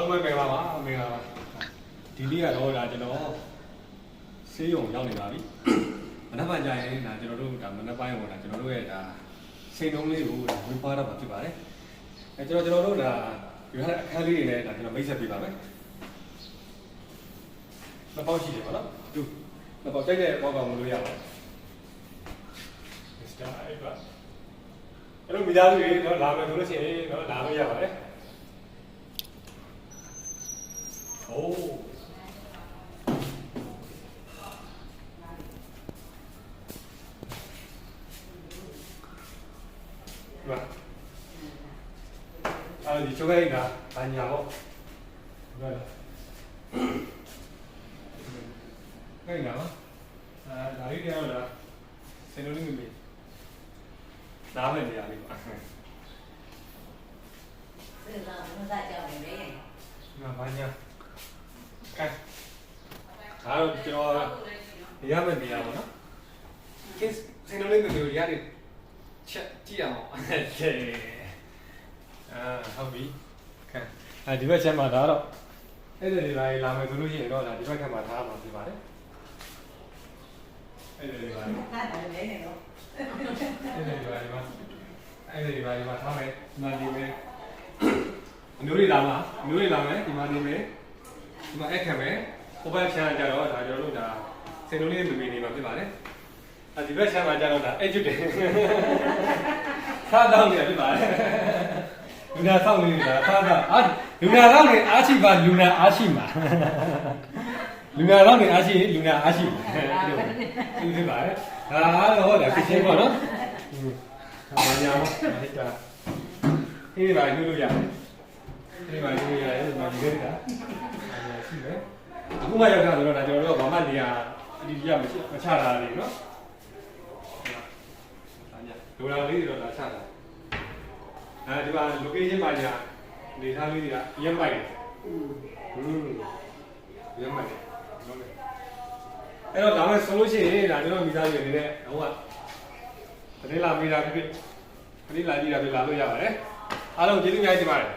လုံးပဲပဲပါပါမင်္ဂလာပါဒီနေ့ကတော့ဒါကျွန်တော်ဆေးရုံရောက်နေပါပြီမနက်ပိုင်းကျရင်ဒါကျွန်တော်တို့ဒါမနက်ပိုင်းဟောဒါကျွန်တော်တို့ရဲ့ဒါစိတ်လုံးလေးကိုဒါဝေးပွားတော့မှာဖြစ်ပါတယ်အဲကျွန်တော်တို့ဒါဒီဟာအခန်းလေးတွေနဲ့ဒါကျွန်တော်မိတ်ဆက်ပေးပါမယ်နှစ်ပေါက်ရှိတယ်ပေါ့နော်သူနှစ်ပေါက်တိုက်တဲ့ပေါက်ကောင်မလို့ရပါတယ်စတာအဲ့ဒါအဲ့လိုမိသားစုတွေတော့လာမယ်ဆိုလို့ရှိရင်တော့လာလို့ရပါတယ်โอ้มาဒီချိုးခဲ့တာဘာညာပေါ့ဟုတ်လားခဲ့တာနော်ဒါလေးတရားတော့စင်လိုလေးမေးနားမယ်နေရာလေးပါစဉ်းစားမစားကြဘူးလေ ငါဘာညာကဲဒါတော့ကျွန်တော်ရမယ်နေရာပေါ့နော်ကင်းစင်လိုလေးမေးလို့ရတယ်ချက်ကြည့်အောင်ဟုတ်ပြီခဲဒီဘက်ချက်မှာဒါတော့အဲ့ဒီတွေလာမယ်ဆိုလို့ရှိရင်တော့ဒါဒီဘက်ခက်မှာထားမှာဖြစ်ပါတယ်အဲ့ဒီတွေပါထားတယ်လေနော်အဲ့ဒီတွေပါဒီမှာထားမယ်ဒီမှာနေမယ်အမျိုးတွေလာမှာအမျိုးတွေလာမယ်ဒီမှာနေမယ်ဒီမှာအဲ့ခံမယ်ဟိုဘက်ချမ်းကြတော့ဒါကျွန်တော်တို့ဒါစင်လုံးလေးမေနေမှာဖြစ်ပါတယ်ဒီဘက်ချမ်းမှာကြတော့ဒါအဲ့ကျွတ်တယ်စားတော့နေဖြစ်ပါတယ်လူနာဆောင်နေတာစားတော့လူနာဆောင်နေအားရှိပါလူနာအားရှိမှာလူနာဆောင်နေအားရှိလူနာအားရှိမှာဒီဖြစ်ပါတယ်ဒါတော့ဟောတာဖြစ်ချင်းပေါ့နော်ဘာညာပေါ့ဟိတာဒီပါညှိလို့ရတယ်ဒီပါညှိလို့ရတယ်ဒီမှာဒီကိတာရှိတယ်အခုမှရောက်တာဆိုတော့ဒါကျွန်တော်တို့ကဘာမှနေရာအဒီရမချတာလေနော်ဒိုလာလေးတွေတော့လာချတာဒီမှာ location ပါညာနေသားလေးတွေကရက်မိုက်တယ်ရက်မိုက်တယ်ဟုတ်ကဲ့အဲ့တော့ဒါမှဆိုလို့ရှိရင်ဒါကျွန်တော်မိသားစုတွေနဲ့ဟိုကတနေ့လာမိတာဖြစ်ခဏလာကြည့်တာပြလာလို့ရပါတယ်အားလုံးကျေးဇူးများတင်ပါတယ်